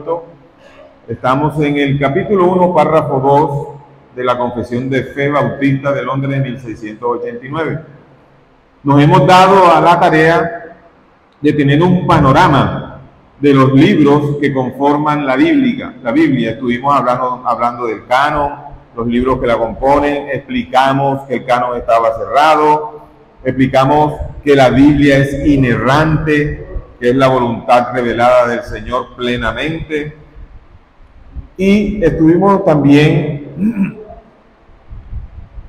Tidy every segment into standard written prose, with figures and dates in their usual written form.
pronto. Estamos en el capítulo 1, párrafo 2 de la Confesión de Fe Bautista de Londres de 1689. Nos hemos dado a la tarea de tener un panorama de los libros que conforman la Biblia. Estuvimos hablando del canon, los libros que la componen, explicamos que el canon estaba cerrado, explicamos que la Biblia es inerrante, que es la voluntad revelada del Señor plenamente, y estuvimos también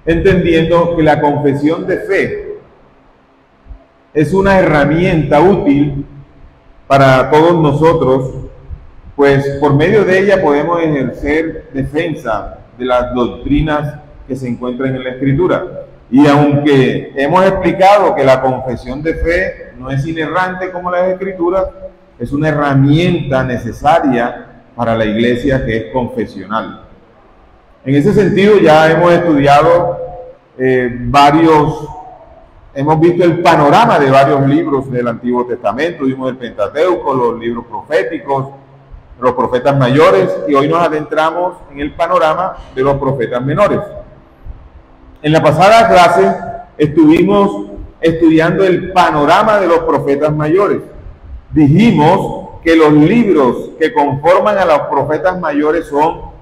entendiendo que la confesión de fe es una herramienta útil para todos nosotros, pues por medio de ella podemos ejercer defensa de las doctrinas que se encuentran en la Escritura. Y aunque hemos explicado que la confesión de fe no es inerrante como las Escrituras, es una herramienta necesaria para la iglesia que es confesional. En ese sentido ya hemos estudiado hemos visto el panorama de varios libros del Antiguo Testamento, vimos el Pentateuco, los libros proféticos, los profetas mayores, y hoy nos adentramos en el panorama de los profetas menores. En la pasada clase estuvimos estudiando el panorama de los profetas mayores. Dijimos que los libros que conforman a los profetas mayores son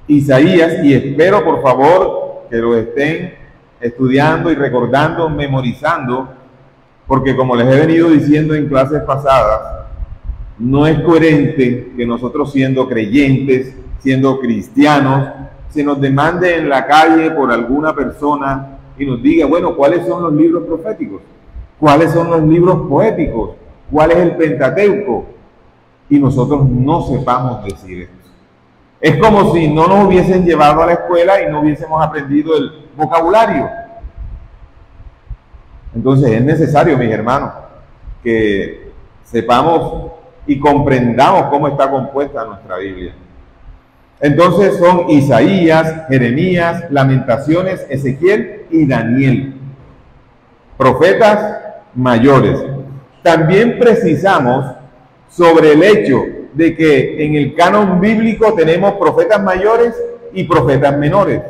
Isaías, y espero por favor que lo estén estudiando y recordando, memorizando, porque como les he venido diciendo en clases pasadas, no es coherente que nosotros, siendo creyentes, siendo cristianos, se nos demande en la calle por alguna persona y nos diga, bueno, ¿cuáles son los libros proféticos? ¿Cuáles son los libros poéticos? ¿Cuál es el Pentateuco? Y nosotros no sepamos decir esto. Es como si no nos hubiesen llevado a la escuela y no hubiésemos aprendido el vocabulario. Entonces es necesario, mis hermanos, que sepamos y comprendamos cómo está compuesta nuestra Biblia. Entonces son Isaías, Jeremías, Lamentaciones, Ezequiel y Daniel, profetas mayores. También precisamos sobre el hecho de que en el canon bíblico tenemos profetas mayores y profetas menores.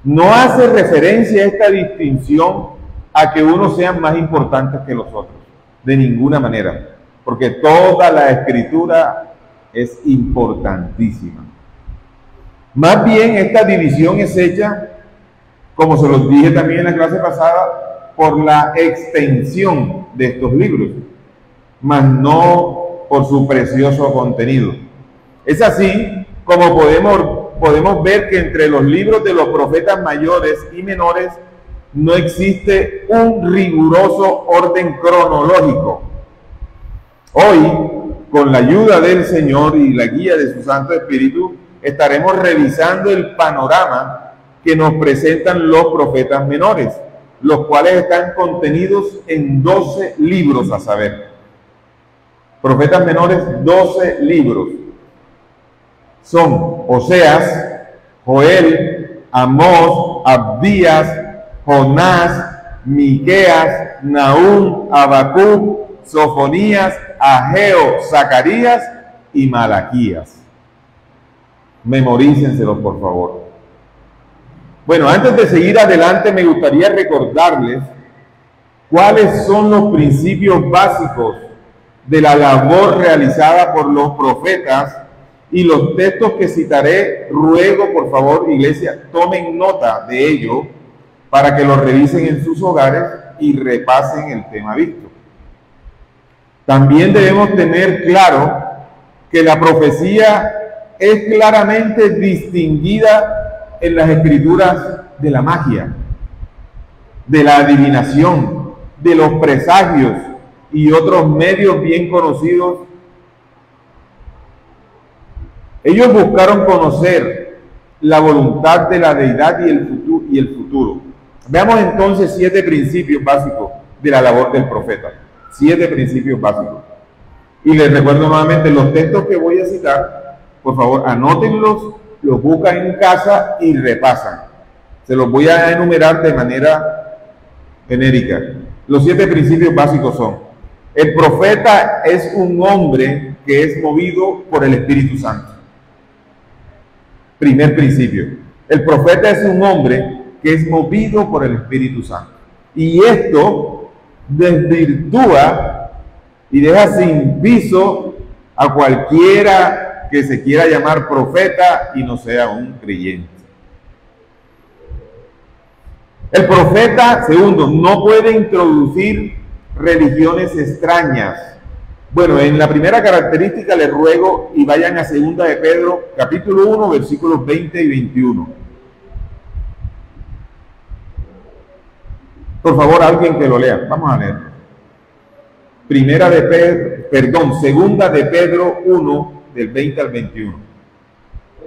No hace referencia a esta distinción a que unos sean más importantes que los otros, de ninguna manera, porque toda la Escritura es importantísima. Más bien esta división es hecha, como se los dije también en la clase pasada, por la extensión de estos libros, mas no por su precioso contenido. Es así como podemos ver que entre los libros de los profetas mayores y menores no existe un riguroso orden cronológico. Hoy, con la ayuda del Señor y la guía de su Santo Espíritu, estaremos revisando el panorama que nos presentan los profetas menores, los cuales están contenidos en 12 libros, a saber. Profetas menores, 12 libros. Son Oseas, Joel, Amós, Abdías, Jonás, Miqueas, Nahum, Habacuc, Sofonías, Ageo, Zacarías y Malaquías. Memorícenselos, por favor. Bueno, antes de seguir adelante, me gustaría recordarles cuáles son los principios básicos de la labor realizada por los profetas y los textos que citaré. Ruego, por favor, iglesia, tomen nota de ello para que lo revisen en sus hogares y repasen el tema visto. También debemos tener claro que la profecía es claramente distinguida en las Escrituras de la magia, de la adivinación, de los presagios y otros medios bien conocidos. Ellos buscaron conocer la voluntad de la deidad y el futuro. Veamos entonces 7 principios básicos de la labor del profeta. 7 principios básicos. Y les recuerdo nuevamente los textos que voy a citar. Por favor, anótenlos, los buscan en casa y repasan. Se los voy a enumerar de manera genérica. Los 7 principios básicos son: el profeta es un hombre que es movido por el Espíritu Santo. Primer principio. El profeta es un hombre que es movido por el Espíritu Santo. Y esto desvirtúa y deja sin piso a cualquiera que se quiera llamar profeta y no sea un creyente. El profeta, segundo, no puede introducir religiones extrañas. Bueno, en la primera característica les ruego y vayan a 2 de Pedro, capítulo 1, versículos 20 y 21. Por favor, alguien que lo lea. Vamos a leer. Segunda de Pedro 1, del 20 al 21.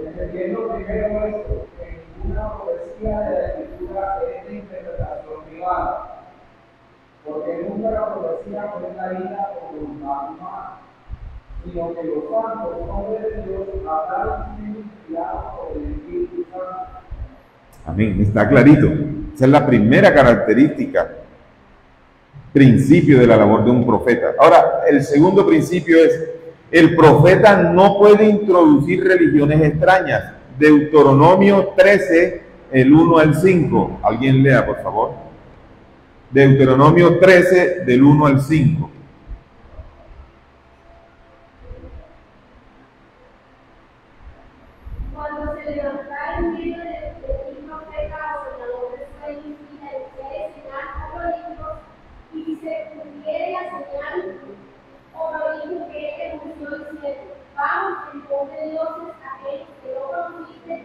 Entendiendo primero esto, que ninguna profecía de la Escritura es de interpretación privada, porque nunca la profecía fue traída por voluntad humana, sino que los santos hombres de Dios hablaron inspirados por el Espíritu Santo. Amén, está clarito. Esa es la primera característica, principio de la labor de un profeta. Ahora, el segundo principio es: el profeta no puede introducir religiones extrañas. Deuteronomio 13, el 1 al 5. Alguien lea, por favor. Deuteronomio 13, del 1 al 5. Cuando se levantara en medio de ti profeta o senador de sueños y la hiciere señal a prodigios, y se cumpliere la señal o prodigio que él anunció diciendo: vamos en pos de dioses aquellos que no conociste,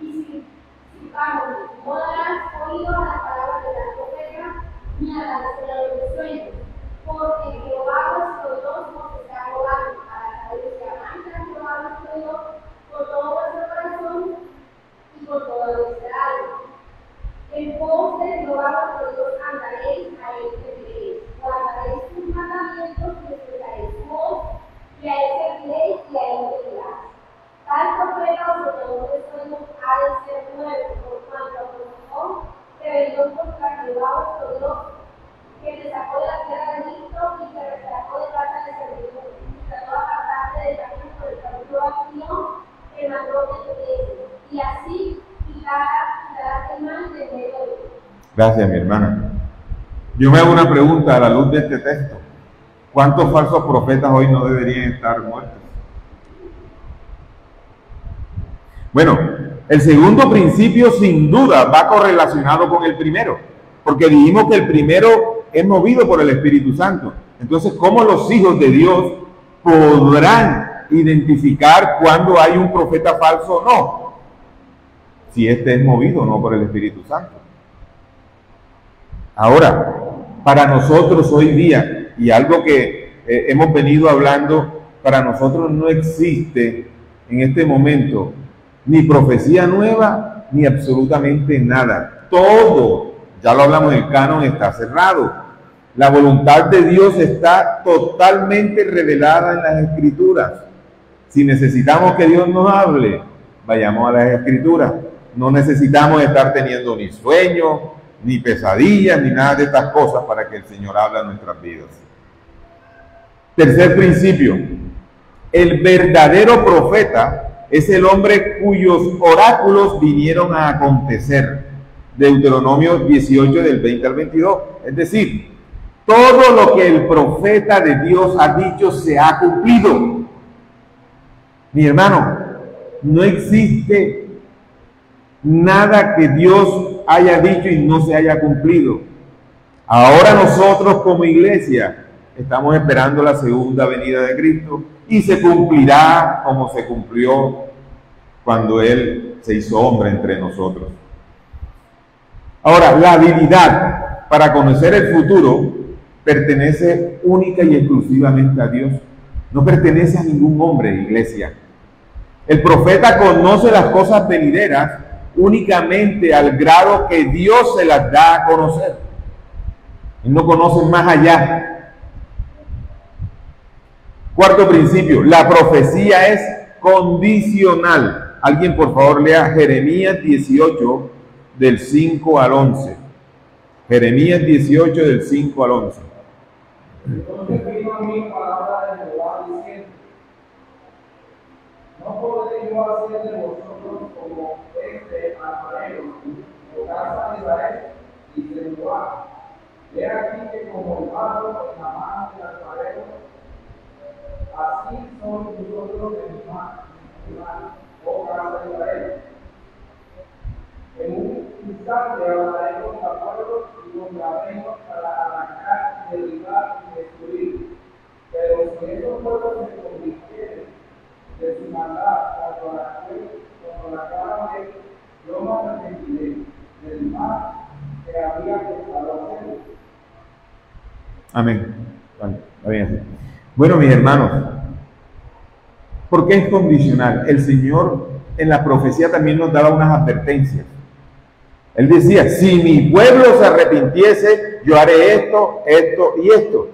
y si vamos, no darás oído a las palabras de la profeta ni a las senador de sueños, porque Jehová vuestro Dios nos está rogando para que los que amáis a Jehová vuestro Dios con todo vuestro corazón y con toda vuestra alma. En pos de Jehová vuestro Dios andaréis, a él serviréis, guardaréis sus mandamientos y escucharéis su voz, y a él serviréis y a él seguirás. Tal profeta o senador de sueños ha de ser nuevo, por cuanto profetó que venió contra Jehová vuestro Dios, que te sacó de la tierra de Egipto y te rescató de casa de servidumbre, y trató de apartarte del camino por el cual yo acción que mandó que te diese, y así quitarás el mal de medio de ti. Gracias, mi hermana. Yo me hago una pregunta a la luz de este texto. ¿Cuántos falsos profetas hoy no deberían estar muertos? Bueno, el segundo principio sin duda va correlacionado con el primero, porque dijimos que el primero es movido por el Espíritu Santo. Entonces, ¿cómo los hijos de Dios podrán identificar cuando hay un profeta falso o no? Si este es movido o no por el Espíritu Santo. Ahora, para nosotros hoy día, y algo que hemos venido hablando, para nosotros no existe en este momento ni profecía nueva, ni absolutamente nada. Todo, ya lo hablamos, el canon está cerrado. La voluntad de Dios está totalmente revelada en las Escrituras. Si necesitamos que Dios nos hable, vayamos a las Escrituras. No necesitamos estar teniendo ni sueños, ni pesadillas, ni nada de estas cosas para que el Señor hable a nuestras vidas. Tercer principio: el verdadero profeta es el hombre cuyos oráculos vinieron a acontecer. Deuteronomio 18, del 20 al 22. Es decir, todo lo que el profeta de Dios ha dicho se ha cumplido. Mi hermano, no existe nada que Dios haya dicho y no se haya cumplido. Ahora nosotros como iglesia estamos esperando la segunda venida de Cristo y se cumplirá como se cumplió cuando Él se hizo hombre entre nosotros. Ahora, la habilidad para conocer el futuro pertenece única y exclusivamente a Dios. No pertenece a ningún hombre, iglesia. El profeta conoce las cosas venideras únicamente al grado que Dios se las da a conocer. Él no conoce más allá. Cuarto principio: la profecía es condicional. Alguien por favor lea Jeremías 18 del 5 al 11. Jeremías 18 del 5 al 11. Entonces vino a mí palabra de Jehová diciendo: podré yo hacer de vosotros como este alfarero, o casa de Israel, dice Jehová. He aquí que como el barro en la mano del alfarero, así son vosotros de mi mano, oh casa de Israel. En un instante hablaré contra pueblos y contra reinos para arrancar, derribar y destruir. Pero si esos pueblos se convirtieren de su maldad cuando la cara de yo no me arrepentiré del mal que había pensado hacer. Amén. Vale, está bien así. Bueno, mis hermanos, ¿por qué es condicional? El Señor en la profecía también nos daba unas advertencias. Él decía, si mi pueblo se arrepintiese, yo haré esto, esto y esto.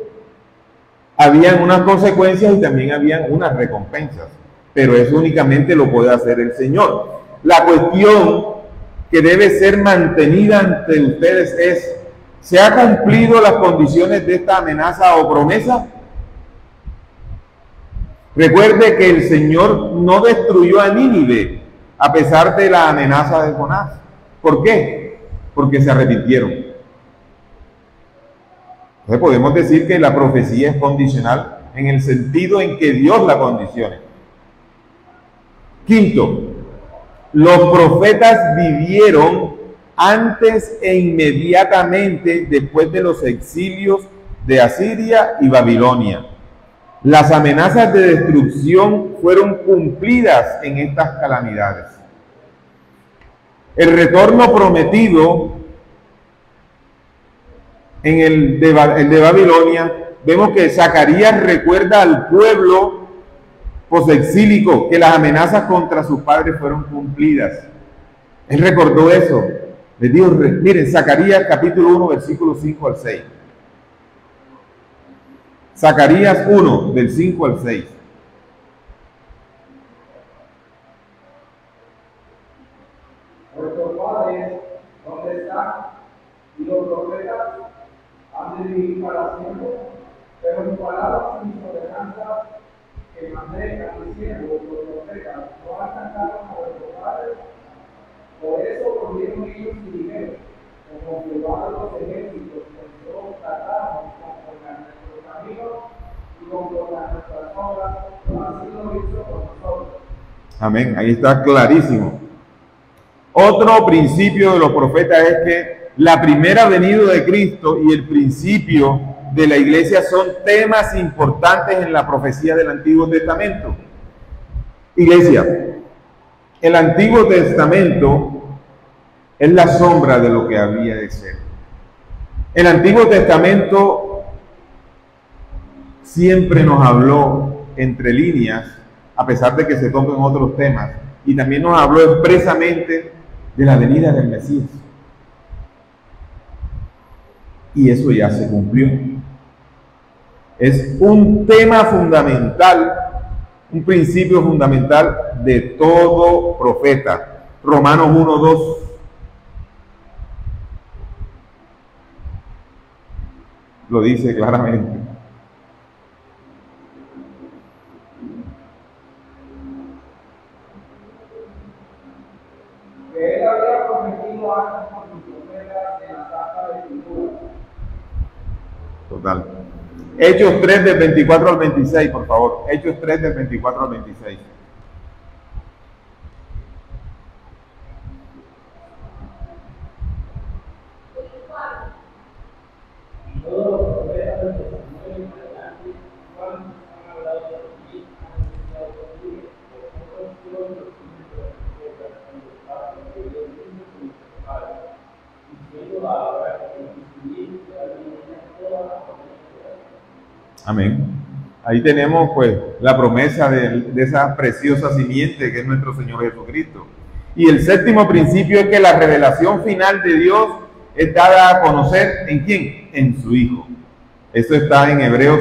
Habían unas consecuencias y también habían unas recompensas, pero eso únicamente lo puede hacer el Señor. La cuestión que debe ser mantenida ante ustedes es, ¿se han cumplido las condiciones de esta amenaza o promesa? Recuerde que el Señor no destruyó a Nínive a pesar de la amenaza de Jonás. ¿Por qué? Porque se arrepintieron. Entonces podemos decir que la profecía es condicional en el sentido en que Dios la condicione. Quinto, los profetas vivieron antes e inmediatamente después de los exilios de Asiria y Babilonia. Las amenazas de destrucción fueron cumplidas en estas calamidades. El retorno prometido en el de Babilonia, vemos que Zacarías recuerda al pueblo posexílico que las amenazas contra sus padres fueron cumplidas. Él recordó eso. Les dijo, miren, Zacarías capítulo 1, versículos 5 al 6. Zacarías 1, del 5 al 6. Vuestros padres, ¿dónde están? Y los profetas han de vivir para siempre, pero mis palabras y mis ordenanzas que mandé a mis siervos, los profetas, no alcanzaron a vuestros padres. Por eso volvieron ellos y dijeron, como Jehová de los ejércitos pensó tratarnos conforme a nuestros caminos y conforme a nuestras obras, así lo hizo con nosotros. Amén, ahí está clarísimo. Otro principio de los profetas es que la primera venida de Cristo y el principio de la iglesia son temas importantes en la profecía del Antiguo Testamento. Iglesia, el Antiguo Testamento es la sombra de lo que había de ser. El Antiguo Testamento siempre nos habló entre líneas, a pesar de que se toquen otros temas, y también nos habló expresamente de la venida del Mesías. Y eso ya se cumplió. Es un tema fundamental, un principio fundamental de todo profeta. Romanos 1:2. Lo dice claramente. Que él había prometido antes con sus profetas en la Santa Escritura. Total. Hechos 3 del 24 al 26, por favor. Hechos 3 del 24 al 26. Todos los profetas del Testamento en adelante, Juan han hablado de ti, han enseñado contigo, vosotros todos los hijos de los profetas, en los padres que Dios mismo con nuestros padres, diciendo ahora que Jesucristo termina toda la promesa. Amén. Ahí tenemos pues la promesa de esa preciosa simiente que es nuestro Señor Jesucristo. Y el séptimo principio es que la revelación final de Dios es dada a conocer ¿en quién? En su Hijo. Eso está en Hebreos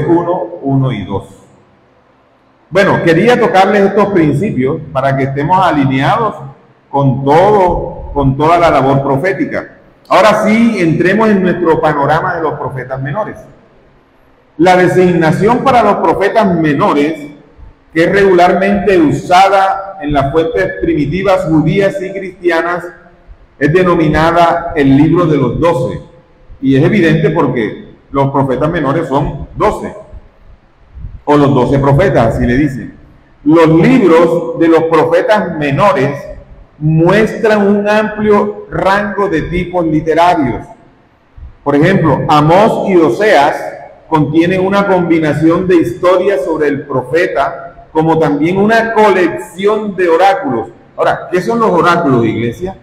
1 y 2. Bueno, quería tocarles estos principios para que estemos alineados con toda la labor profética. Ahora sí, entremos en nuestro panorama de los profetas menores. La designación para los profetas menores que es regularmente usada en las fuentes primitivas judías y cristianas, es denominada el libro de los 12. Y es evidente porque los profetas menores son 12, o los 12 profetas, así le dicen. Los libros de los profetas menores muestran un amplio rango de tipos literarios. Por ejemplo, Amós y Oseas contienen una combinación de historias sobre el profeta, como también una colección de oráculos. Ahora, ¿qué son los oráculos, iglesia?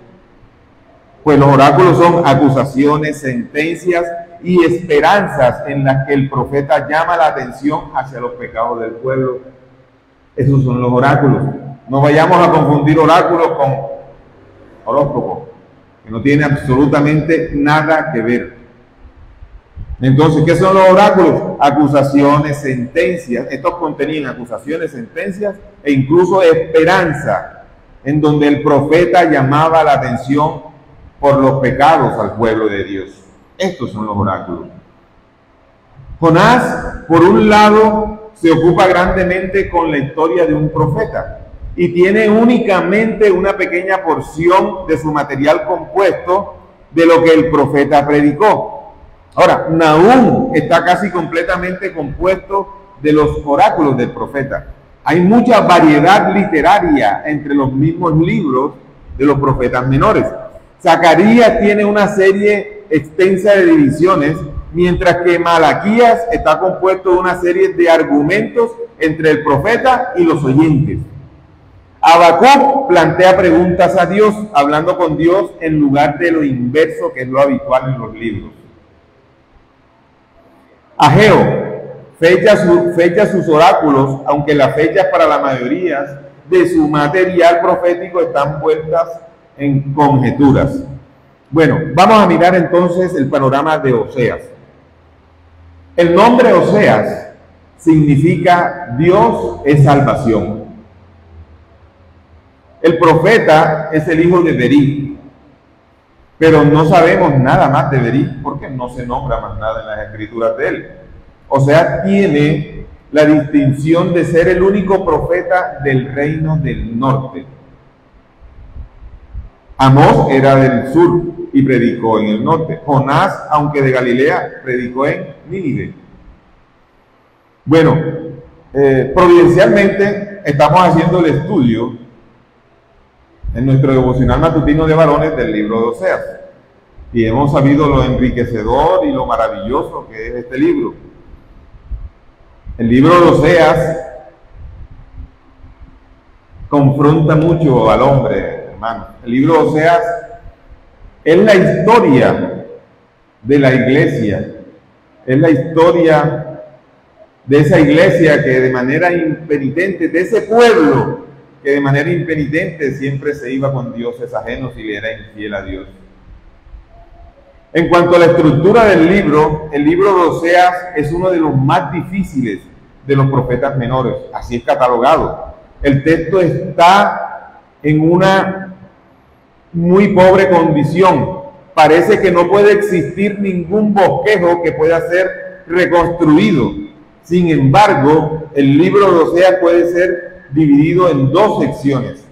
Pues los oráculos son acusaciones, sentencias y esperanzas en las que el profeta llama la atención hacia los pecados del pueblo. Esos son los oráculos. No vayamos a confundir oráculos con horóscopos, que no tiene absolutamente nada que ver. Entonces, ¿qué son los oráculos? Acusaciones, sentencias. Estos contenían acusaciones, sentencias e incluso esperanza, en donde el profeta llamaba la atención por los pecados al pueblo de Dios. Estos son los oráculos. Jonás, por un lado, se ocupa grandemente con la historia de un profeta y tiene únicamente una pequeña porción de su material compuesto de lo que el profeta predicó. Ahora, Nahum está casi completamente compuesto de los oráculos del profeta. Hay mucha variedad literaria entre los mismos libros de los profetas menores. Zacarías tiene una serie extensa de divisiones, mientras que Malaquías está compuesto de una serie de argumentos entre el profeta y los oyentes. Habacuc plantea preguntas a Dios, hablando con Dios en lugar de lo inverso, que es lo habitual en los libros. Ageo fecha sus oráculos, aunque las fechas para la mayoría de su material profético están puestas en conjeturas. Bueno, vamos a mirar entonces el panorama de Oseas. El nombre Oseas significa Dios es salvación. El profeta es el hijo de Berí, pero no sabemos nada más de Berí porque no se nombra más nada en las escrituras de él. Oseas tiene la distinción de ser el único profeta del reino del norte. Amós era del sur y predicó en el norte. Jonás, aunque de Galilea, predicó en Nínive. Bueno, providencialmente estamos haciendo el estudio en nuestro devocional matutino de varones del libro de Oseas. Y hemos sabido lo enriquecedor y lo maravilloso que es este libro. El libro de Oseas confronta mucho al hombre, hermano. El libro de Oseas es la historia de la iglesia, es la historia de esa iglesia que de manera impenitente, de ese pueblo que de manera impenitente siempre se iba con dioses ajenos y le era infiel a Dios. En cuanto a la estructura del libro, el libro de Oseas es uno de los más difíciles de los profetas menores, así es catalogado. El texto está en una muy pobre condición. Parece que no puede existir ningún bosquejo que pueda ser reconstruido. Sin embargo, el libro de Oseas puede ser dividido en dos secciones.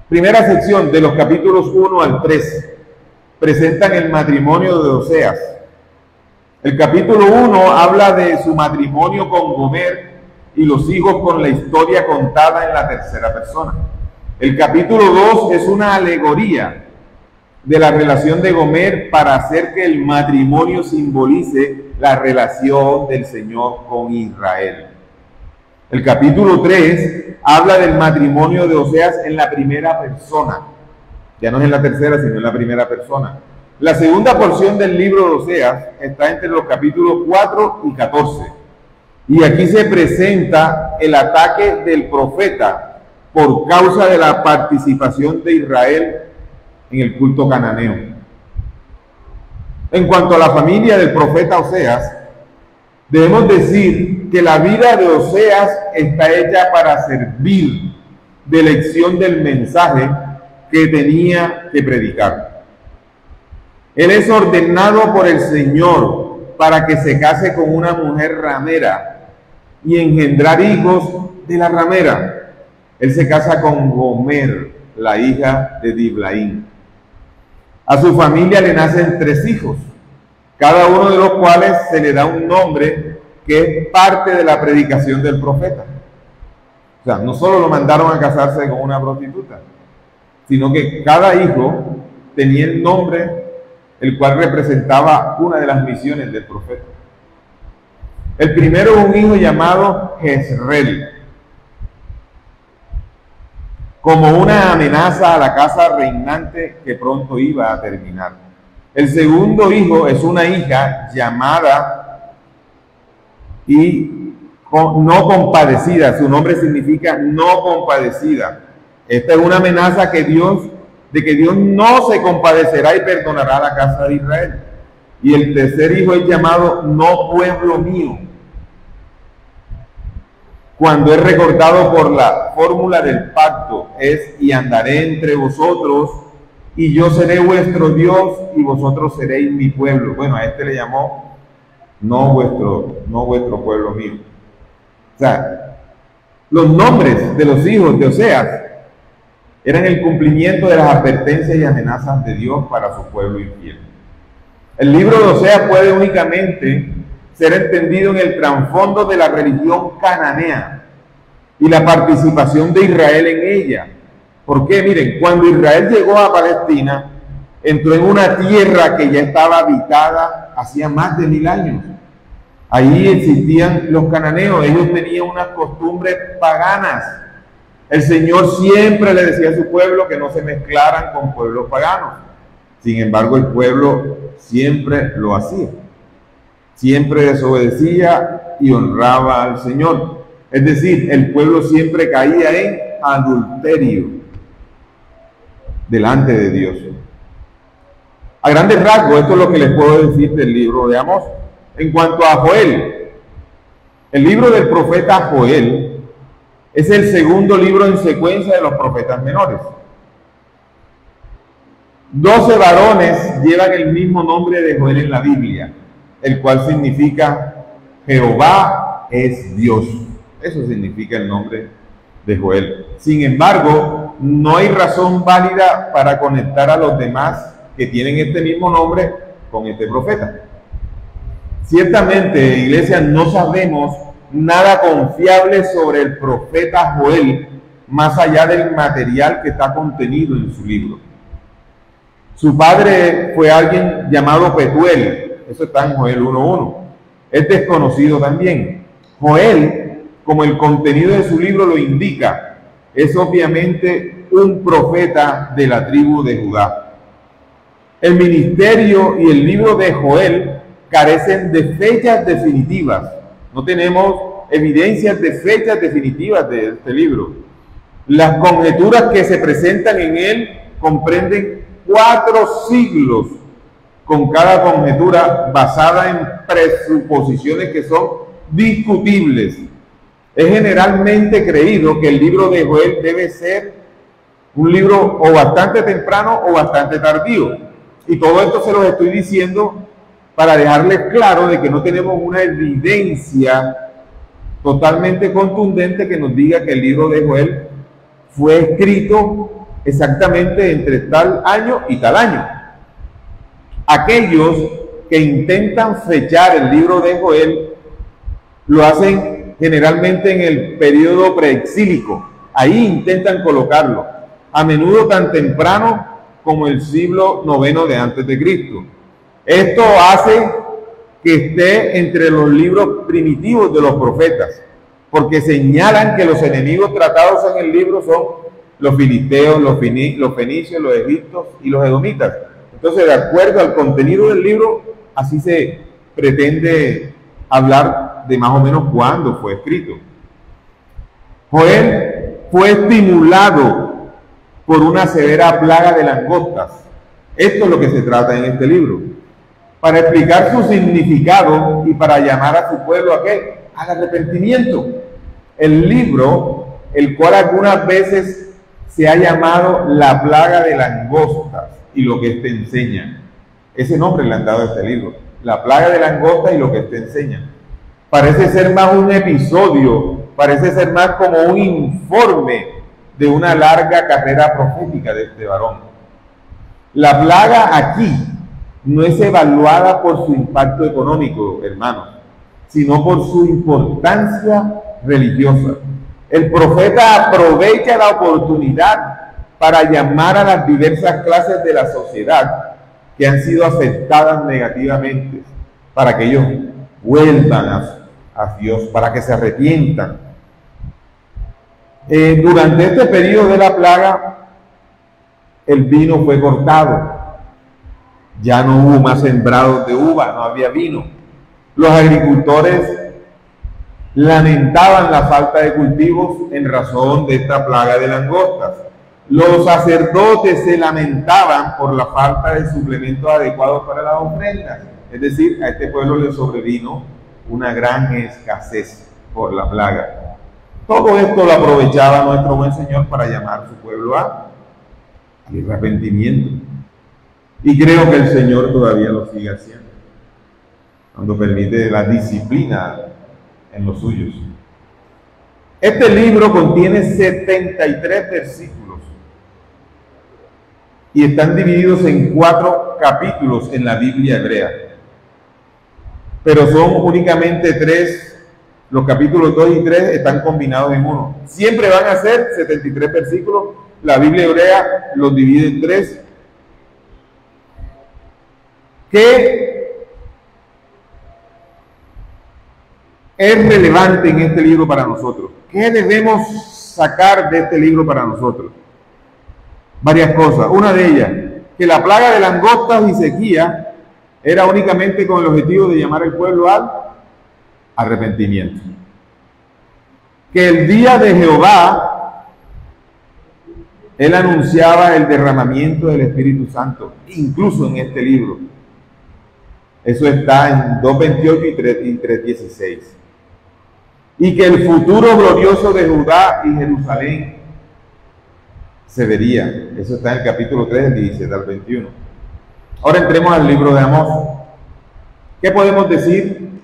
Primera sección, de los capítulos 1 al 3, presentan el matrimonio de Oseas. El capítulo 1 habla de su matrimonio con Gomer y los hijos con la historia contada en la tercera persona. El capítulo 2 es una alegoría de la relación de Gomer para hacer que el matrimonio simbolice la relación del Señor con Israel. El capítulo 3 habla del matrimonio de Oseas en la primera persona. Ya no es en la tercera, sino en la primera persona. La segunda porción del libro de Oseas está entre los capítulos 4 y 14. Y aquí se presenta el ataque del profeta por causa de la participación de Israel en el culto cananeo. En cuanto a la familia del profeta Oseas, debemos decir que la vida de Oseas está hecha para servir de lección del mensaje que tenía que predicar. Él es ordenado por el Señor para que se case con una mujer ramera y engendrar hijos de la ramera. Él se casa con Gomer, la hija de Diblaim. A su familia le nacen 3 hijos, cada uno de los cuales se le da un nombre que es parte de la predicación del profeta. O sea, no solo lo mandaron a casarse con una prostituta, sino que cada hijo tenía el nombre el cual representaba una de las misiones del profeta. El primero es un hijo llamado Jezreel, como una amenaza a la casa reinante que pronto iba a terminar. El segundo hijo es una hija llamada y no compadecida. Su nombre significa no compadecida. Esta es una amenaza de que Dios no se compadecerá y perdonará a la casa de Israel. Y el tercer hijo es llamado no pueblo mío, cuando es recordado por la fórmula del pacto, es: y andaré entre vosotros, y yo seré vuestro Dios, y vosotros seréis mi pueblo. Bueno, a este le llamó no vuestro pueblo mío. O sea, los nombres de los hijos de Oseas eran el cumplimiento de las advertencias y amenazas de Dios para su pueblo infiel. El libro de Oseas puede únicamente ser entendido en el trasfondo de la religión cananea y la participación de Israel en ella. ¿Por qué? Miren, cuando Israel llegó a Palestina, entró en una tierra que ya estaba habitada hacía más de 1000 años. Ahí existían los cananeos, ellos tenían unas costumbres paganas. El Señor siempre le decía a su pueblo que no se mezclaran con pueblos paganos. Sin embargo, el pueblo siempre lo hacía. Siempre desobedecía y honraba al Señor. Es decir, el pueblo siempre caía en adulterio delante de Dios. A grandes rasgos, esto es lo que les puedo decir del libro de Amós. En cuanto a Joel, el libro del profeta Joel es el segundo libro en secuencia de los profetas menores. 12 varones llevan el mismo nombre de Joel en la Biblia, el cual significa Jehová es Dios. Eso significa el nombre de Joel. Sin embargo, no hay razón válida para conectar a los demás que tienen este mismo nombre con este profeta. Ciertamente, iglesia, no sabemos nada confiable sobre el profeta Joel, más allá del material que está contenido en su libro. Su padre fue alguien llamado Petuel, eso está en Joel 1:1. Es desconocido también. Joel, como el contenido de su libro lo indica, es obviamente un profeta de la tribu de Judá. El ministerio y el libro de Joel carecen de fechas definitivas. No tenemos evidencias de fechas definitivas de este libro. Las conjeturas que se presentan en él comprenden 4 siglos, con cada conjetura basada en presuposiciones que son discutibles. Es generalmente creído que el libro de Joel debe ser un libro o bastante temprano o bastante tardío. Y todo esto se los estoy diciendo para dejarles claro de que no tenemos una evidencia totalmente contundente que nos diga que el libro de Joel fue escrito exactamente entre tal año y tal año. Aquellos que intentan fechar el libro de Joel lo hacen generalmente en el periodo preexílico. Ahí intentan colocarlo, a menudo tan temprano como el siglo IX de antes de Cristo. Esto hace que esté entre los libros primitivos de los profetas, porque señalan que los enemigos tratados en el libro son los filisteos, los fenicios, los egipcios y los edomitas. Entonces, de acuerdo al contenido del libro, así se pretende hablar de más o menos cuándo fue escrito. Joel fue estimulado por una severa plaga de langostas. Esto es lo que se trata en este libro, para explicar su significado y para llamar a su pueblo ¿a qué? Al arrepentimiento. El libro, el cual algunas veces se ha llamado la plaga de langostas y lo que éste enseña. Ese nombre le han dado a este libro, la plaga de langostas y lo que éste enseña. Parece ser más un episodio, parece ser más como un informe de una larga carrera profética de este varón. La plaga aquí no es evaluada por su impacto económico, hermanos, sino por su importancia religiosa. El profeta aprovecha la oportunidad para llamar a las diversas clases de la sociedad que han sido afectadas negativamente, para que ellos vuelvan a Dios, para que se arrepientan. Durante este periodo de la plaga, el vino fue cortado. Ya no hubo más sembrados de uva, no había vino. Los agricultores lamentaban la falta de cultivos en razón de esta plaga de langostas. Los sacerdotes se lamentaban por la falta de suplementos adecuados para las ofrendas. Es decir, a este pueblo le sobrevino una gran escasez por la plaga. Todo esto lo aprovechaba nuestro buen Señor para llamar a su pueblo al arrepentimiento. Y creo que el Señor todavía lo sigue haciendo, cuando permite la disciplina en los suyos. Este libro contiene 73 versículos y están divididos en 4 capítulos en la Biblia hebrea, pero son únicamente 3. Los capítulos 2 y 3 están combinados en uno. Siempre van a ser 73 versículos. La Biblia hebrea los divide en 3. ¿Qué es relevante en este libro para nosotros? ¿Qué debemos sacar de este libro para nosotros? Varias cosas. Una de ellas, que la plaga de langostas y sequía era únicamente con el objetivo de llamar al pueblo al arrepentimiento. Que el día de Jehová, él anunciaba el derramamiento del Espíritu Santo, incluso en este libro. Eso está en 2:28 y 3:16. Y que el futuro glorioso de Judá y Jerusalén se vería. Eso está en el capítulo 3, del 17 al 21. Ahora entremos al libro de Amós. ¿Qué podemos decir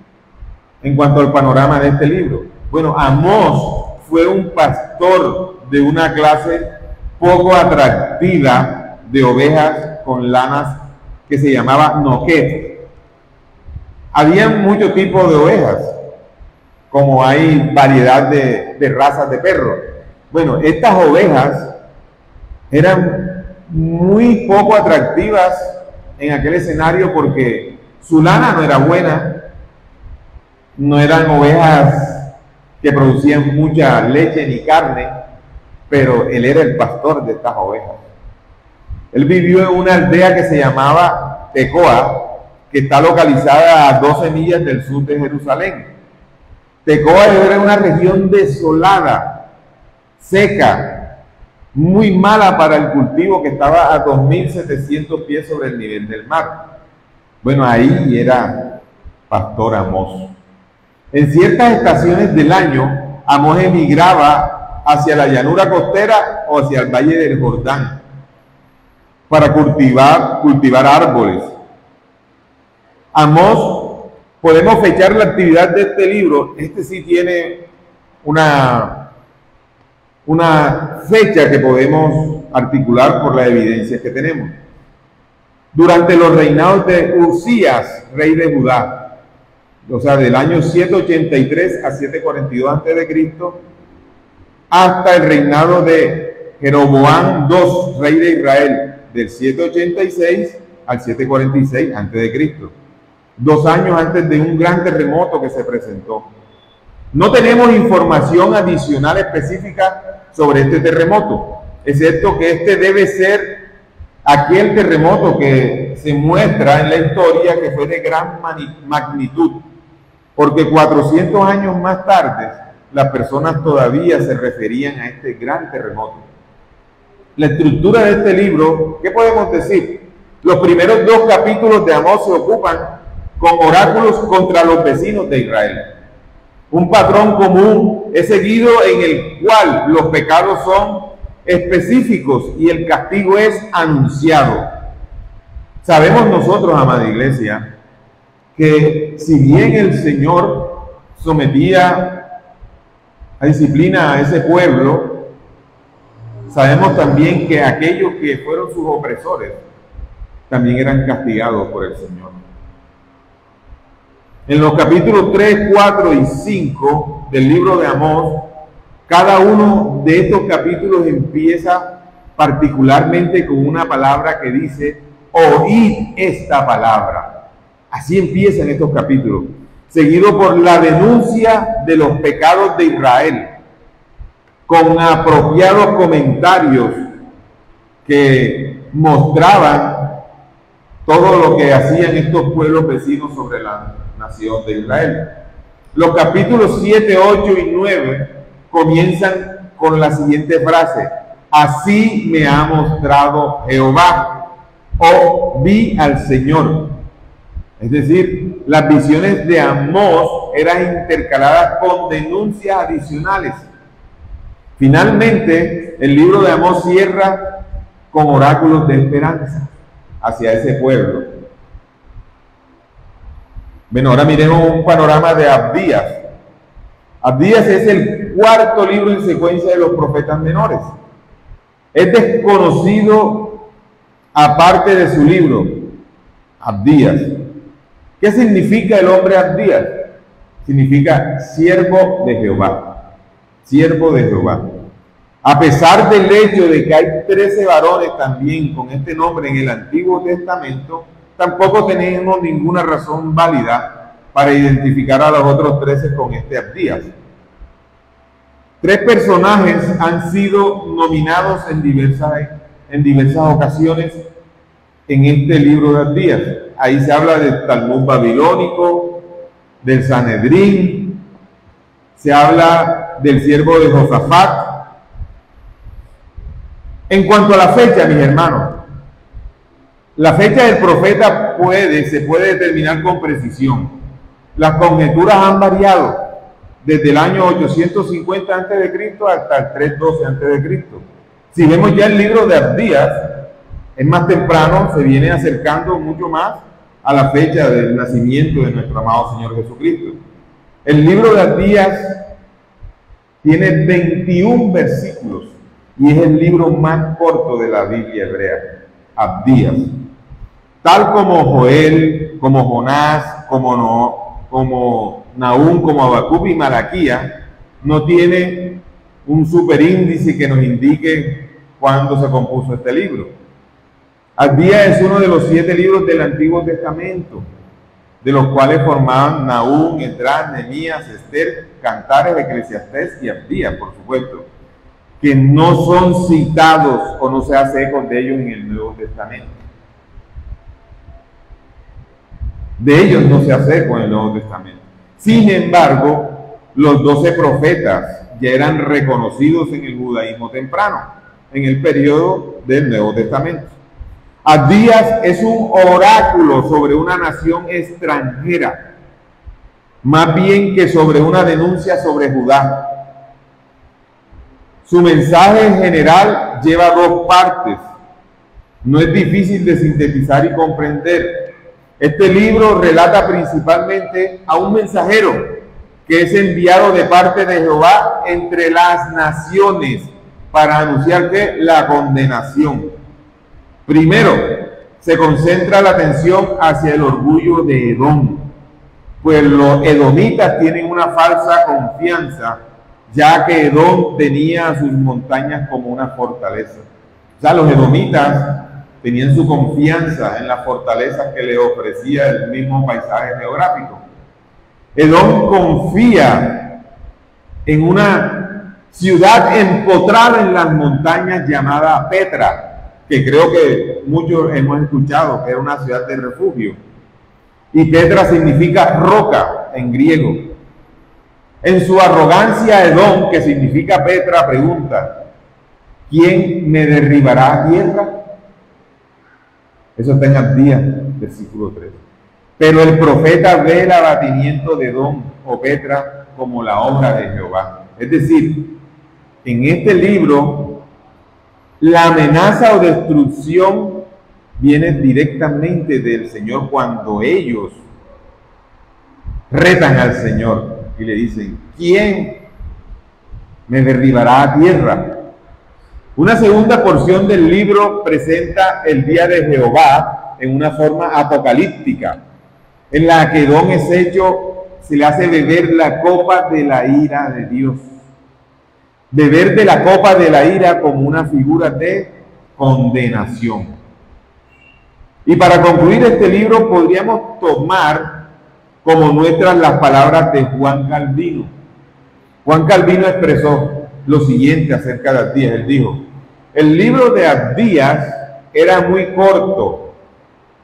en cuanto al panorama de este libro? Bueno, Amós fue un pastor de una clase poco atractiva de ovejas con lanas que se llamaba noquet. Había muchos tipos de ovejas, como hay variedad de razas de perros. Bueno, estas ovejas eran muy poco atractivas en aquel escenario porque su lana no era buena, no eran ovejas que producían mucha leche ni carne, pero él era el pastor de estas ovejas. Él vivió en una aldea que se llamaba Tecoa, que está localizada a 12 millas del sur de Jerusalén. Tecoa era una región desolada, seca, muy mala para el cultivo, que estaba a 2.700 pies sobre el nivel del mar. Bueno, ahí era pastor Amós. En ciertas estaciones del año, Amós emigraba hacia la llanura costera o hacia el valle del Jordán para cultivar árboles. Amós, podemos fechar la actividad de este libro. Este sí tiene una fecha que podemos articular por las evidencias que tenemos. Durante los reinados de Usías, rey de Judá, o sea, del año 783 a 742 a.C., hasta el reinado de Jeroboam II, rey de Israel, del 786 al 746 a.C., 2 años antes de un gran terremoto que se presentó. No tenemos información adicional específica sobre este terremoto, excepto que este debe ser aquel terremoto que se muestra en la historia que fue de gran magnitud, porque 400 años más tarde las personas todavía se referían a este gran terremoto. La estructura de este libro, ¿qué podemos decir? Los primeros 2 capítulos de Amós se ocupan con oráculos contra los vecinos de Israel. Un patrón común es seguido en el cual los pecados son específicos y el castigo es anunciado. Sabemos nosotros, amada iglesia, que si bien el Señor sometía a disciplina a ese pueblo, sabemos también que aquellos que fueron sus opresores también eran castigados por el Señor. En los capítulos 3, 4 y 5 del libro de Amós, cada uno de estos capítulos empieza particularmente con una palabra que dice: oíd esta palabra. Así empiezan estos capítulos, seguido por la denuncia de los pecados de Israel, con apropiados comentarios que mostraban todo lo que hacían estos pueblos vecinos sobre la nación de Israel. Los capítulos 7, 8 y 9 comienzan con la siguiente frase: así me ha mostrado Jehová, o vi al Señor. Es decir, las visiones de Amós eran intercaladas con denuncias adicionales. Finalmente, el libro de Amós cierra con oráculos de esperanza hacia ese pueblo. Bueno, ahora miremos un panorama de Abdías. Abdías es el cuarto libro en secuencia de los profetas menores. Es desconocido aparte de su libro, Abdías. ¿Qué significa el nombre Abdías? Significa siervo de Jehová. Siervo de Jehová. A pesar del hecho de que hay 13 varones también con este nombre en el Antiguo Testamento, tampoco tenemos ninguna razón válida para identificar a los otros 13 con este Abdías. 3 personajes han sido nominados en diversas ocasiones en este libro de Abdías. Ahí se habla del Talmud babilónico, del Sanedrín, se habla del siervo de Josafat. En cuanto a la fecha, mis hermanos, la fecha del profeta se puede determinar con precisión. Las conjeturas han variado desde el año 850 a.C. hasta el 312 a.C. Si vemos ya el libro de Abdías, es más temprano, se viene acercando mucho más a la fecha del nacimiento de nuestro amado Señor Jesucristo. El libro de Abdías tiene 21 versículos y es el libro más corto de la Biblia hebrea, Abdías. Tal como Joel, como Jonás, como Nahum, como Habacuc y Malaquías, no tiene un superíndice que nos indique cuándo se compuso este libro. Abdías es uno de los 7 libros del Antiguo Testamento, de los cuales formaban Nahum, Esdras, Nehemías, Esther, Cantares, Eclesiastés y Abdías, por supuesto, que no son citados o no se hace eco de ellos en el Nuevo Testamento. De ellos no se hace eco en el Nuevo Testamento. Sin embargo, los 12 profetas ya eran reconocidos en el judaísmo temprano, en el periodo del Nuevo Testamento. Abdías es un oráculo sobre una nación extranjera, más bien que sobre una denuncia sobre Judá. Su mensaje en general lleva 2 partes. No es difícil de sintetizar y comprender. Este libro relata principalmente a un mensajero que es enviado de parte de Jehová entre las naciones para anunciar que la condenación. Primero, se concentra la atención hacia el orgullo de Edom, pues los edomitas tienen una falsa confianza, ya que Edom tenía sus montañas como una fortaleza. O sea, los edomitas tenían su confianza en las fortalezas que le ofrecía el mismo paisaje geográfico. Edom confía en una ciudad empotrada en las montañas llamada Petra, que creo que muchos hemos escuchado que era una ciudad de refugio. Y Petra significa roca en griego. En su arrogancia, Edom, que significa Petra, pregunta: ¿quién me derribará a tierra? Eso está en Abdías, versículo 3. Pero el profeta ve el abatimiento de Edom o Petra como la obra de Jehová. Es decir, en este libro, la amenaza o destrucción viene directamente del Señor cuando ellos retan al Señor. y le dicen, ¿quién me derribará a tierra? Una segunda porción del libro presenta el día de Jehová en una forma apocalíptica, en la que Edom es hecho, se le hace beber la copa de la ira de Dios. Beber de la copa de la ira como una figura de condenación. Y para concluir este libro podríamos tomar como nuestras las palabras de Juan Calvino. Juan Calvino expresó lo siguiente acerca de Abdías. Él dijo, el libro de Abdías era muy corto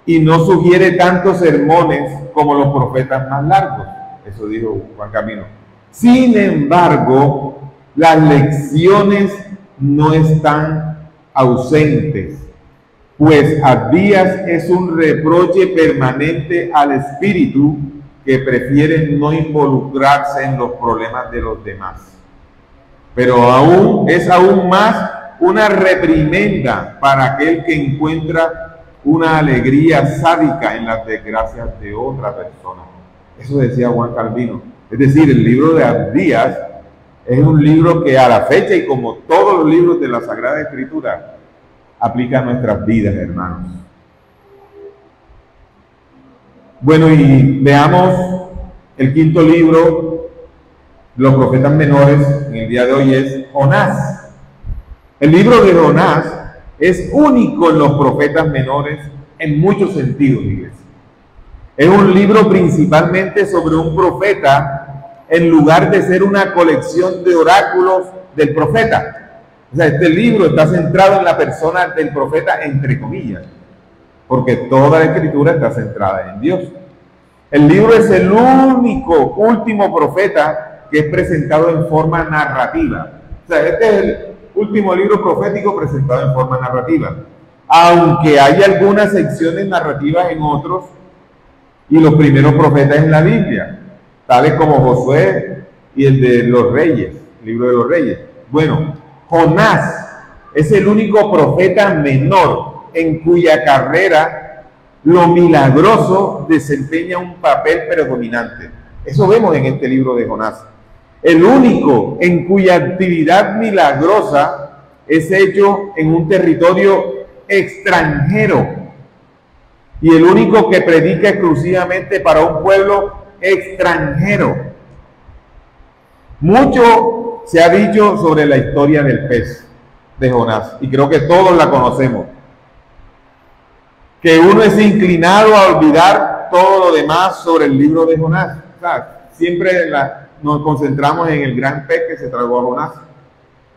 y no sugiere tantos sermones como los profetas más largos. Eso dijo Juan Calvino. Sin embargo, las lecciones no están ausentes, pues Abdías es un reproche permanente al espíritu que prefiere no involucrarse en los problemas de los demás. Pero es aún más una reprimenda para aquel que encuentra una alegría sádica en las desgracias de otra persona. Eso decía Juan Calvino. Es decir, el libro de Abdías es un libro que a la fecha, y como todos los libros de la Sagrada Escritura, aplica a nuestras vidas, hermanos. Bueno, y veamos el quinto libro de los profetas menores en el día de hoy, es Jonás. El libro de Jonás es único en los profetas menores en muchos sentidos, iglesia. Es un libro principalmente sobre un profeta en lugar de ser una colección de oráculos del profeta. O sea, este libro está centrado en la persona del profeta, entre comillas, porque toda la escritura está centrada en Dios. El libro es el único último profeta que es presentado en forma narrativa. O sea, este es el último libro profético presentado en forma narrativa, aunque hay algunas secciones narrativas en otros y los primeros profetas en la Biblia, tales como Josué y el de los reyes, el libro de los reyes. Bueno, Jonás es el único profeta menor en cuya carrera lo milagroso desempeña un papel predominante. Eso vemos en este libro de Jonás. El único en cuya actividad milagrosa es hecho en un territorio extranjero y el único que predica exclusivamente para un pueblo extranjero. Mucho se ha dicho sobre la historia del pez de Jonás y creo que todos la conocemos. Que uno es inclinado a olvidar todo lo demás sobre el libro de Jonás. O sea, siempre nos concentramos en el gran pez que se tragó a Jonás.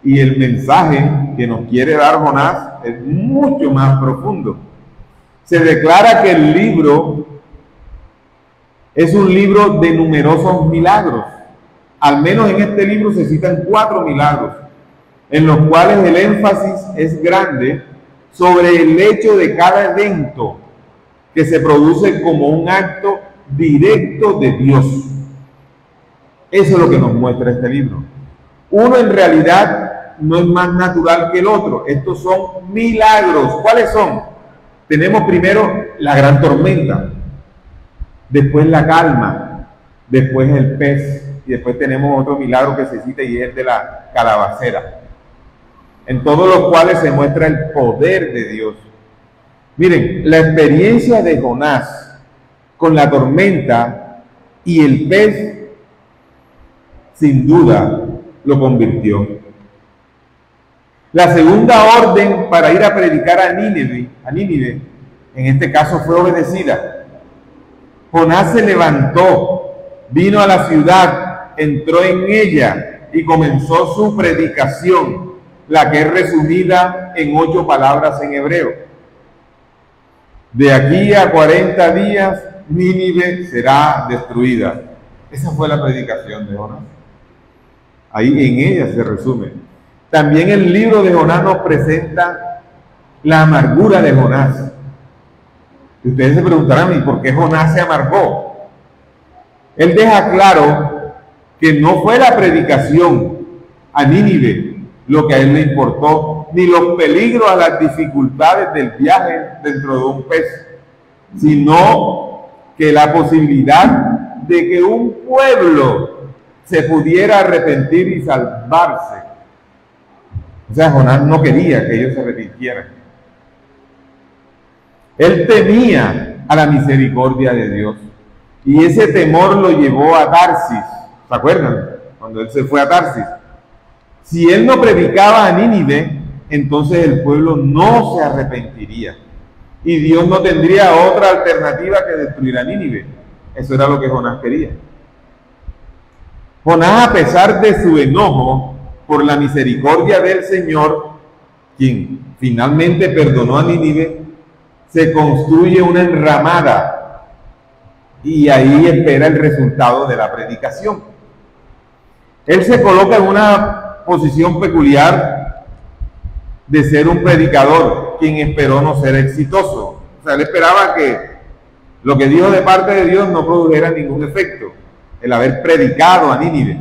Y el mensaje que nos quiere dar Jonás es mucho más profundo. Se declara que el libro es un libro de numerosos milagros. Al menos en este libro se citan 4 milagros, en los cuales el énfasis es grande sobre el hecho de cada evento que se produce como un acto directo de Dios. Eso es lo que nos muestra este libro. Uno en realidad no es más natural que el otro. Estos son milagros. ¿Cuáles son? Tenemos primero la gran tormenta, después la calma, después el pez, y después tenemos otro milagro que se cita y es de la calabacera, en todos los cuales se muestra el poder de Dios. Miren, la experiencia de Jonás con la tormenta y el pez, sin duda, lo convirtió. La segunda orden para ir a predicar a Nínive, en este caso fue obedecida. Jonás se levantó, vino a la ciudad, entró en ella y comenzó su predicación, la que es resumida en 8 palabras en hebreo. De aquí a 40 días, Nínive será destruida. Esa fue la predicación de Jonás. Ahí en ella se resume. También el libro de Jonás nos presenta la amargura de Jonás. Y ustedes se preguntarán, ¿y por qué Jonás se amargó? Él deja claro que no fue la predicación a Nínive lo que a él le importó, ni los peligros a las dificultades del viaje dentro de un pez, sino que la posibilidad de que un pueblo se pudiera arrepentir y salvarse. O sea, Jonás no quería que ellos se arrepintieran. Él temía a la misericordia de Dios. Y ese temor lo llevó a Tarsis. ¿Se acuerdan? Cuando él se fue a Tarsis. Si él no predicaba a Nínive, entonces el pueblo no se arrepentiría. Y Dios no tendría otra alternativa que destruir a Nínive. Eso era lo que Jonás quería. Jonás, a pesar de su enojo por la misericordia del Señor, quien finalmente perdonó a Nínive, se construye una enramada y ahí espera el resultado de la predicación. Él se coloca en una posición peculiar de ser un predicador, quien esperó no ser exitoso. O sea, él esperaba que lo que dijo de parte de Dios no produjera ningún efecto, el haber predicado a Nínive.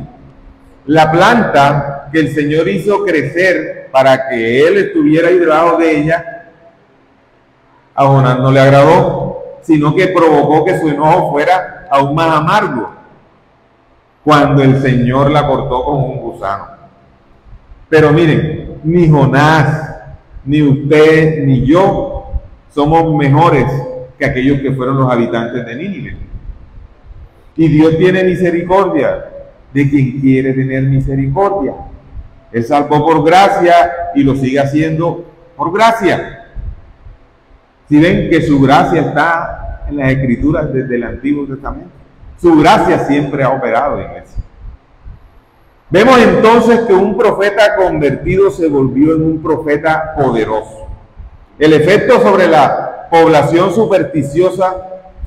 La planta que el Señor hizo crecer para que él estuviera ahí debajo de ella, a Jonás no le agradó, sino que provocó que su enojo fuera aún más amargo cuando el Señor la cortó con un gusano. Pero miren, ni Jonás, ni usted, ni yo somos mejores que aquellos que fueron los habitantes de Nínive. Y Dios tiene misericordia de quien quiere tener misericordia. Él salvó por gracia y lo sigue haciendo por gracia. Si ven que su gracia está en las Escrituras desde el Antiguo Testamento, su gracia siempre ha operado en eso. Vemos entonces que un profeta convertido se volvió en un profeta poderoso. El efecto sobre la población supersticiosa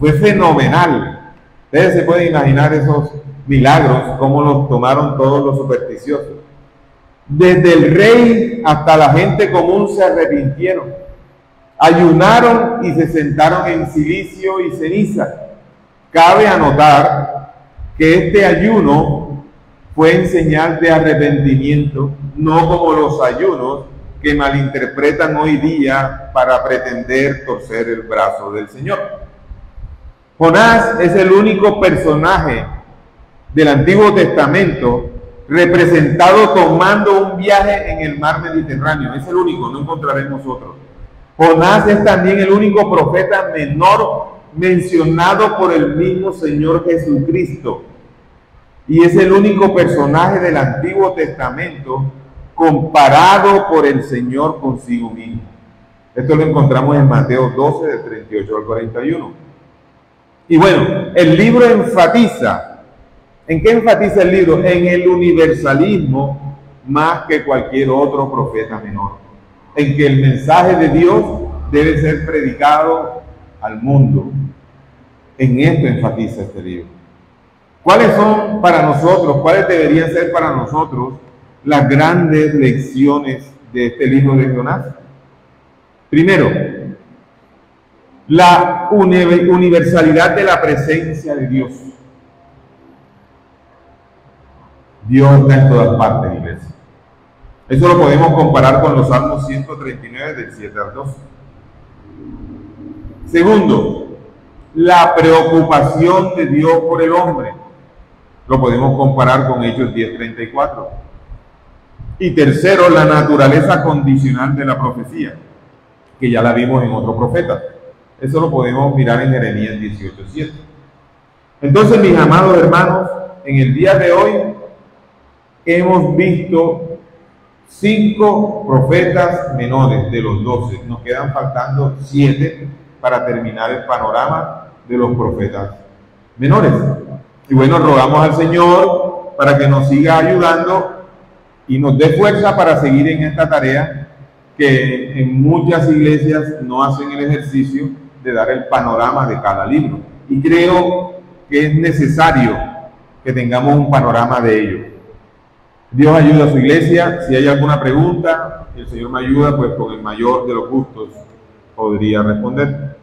fue fenomenal. Ustedes se pueden imaginar esos milagros, cómo los tomaron todos los supersticiosos. Desde el rey hasta la gente común se arrepintieron. Ayunaron y se sentaron en silicio y ceniza. Cabe anotar que este ayuno fue en señal de arrepentimiento, no como los ayunos que malinterpretan hoy día para pretender torcer el brazo del Señor. Jonás es el único personaje del Antiguo Testamento representado tomando un viaje en el mar Mediterráneo. Es el único, no encontraremos otro. Jonás es también el único profeta menor mencionado por el mismo Señor Jesucristo. Y es el único personaje del Antiguo Testamento comparado por el Señor consigo mismo. Esto lo encontramos en Mateo 12, del 38 al 41. Y bueno, el libro enfatiza. ¿En qué enfatiza el libro? En el universalismo más que cualquier otro profeta menor. En que el mensaje de Dios debe ser predicado al mundo. En esto enfatiza este libro. ¿Cuáles son para nosotros, cuáles deberían ser para nosotros las grandes lecciones de este libro de Jonás? Primero, la universalidad de la presencia de Dios. Dios está en todas partes, iglesia. Eso lo podemos comparar con los Salmos 139 del 7 al 12. Segundo, la preocupación de Dios por el hombre. Lo podemos comparar con Hechos 10:34. Y tercero, la naturaleza condicional de la profecía, que ya la vimos en otro profeta. Eso lo podemos mirar en Jeremías 18:7. Entonces, mis amados hermanos, en el día de hoy hemos visto 5 profetas menores de los 12. Nos quedan faltando 7 para terminar el panorama de los profetas menores. Y bueno, rogamos al Señor para que nos siga ayudando y nos dé fuerza para seguir en esta tarea, que en muchas iglesias no hacen el ejercicio de dar el panorama de cada libro. Y creo que es necesario que tengamos un panorama de ello. Dios ayuda a su iglesia. Si hay alguna pregunta, el Señor me ayuda, pues con el mayor de los gustos podría responder.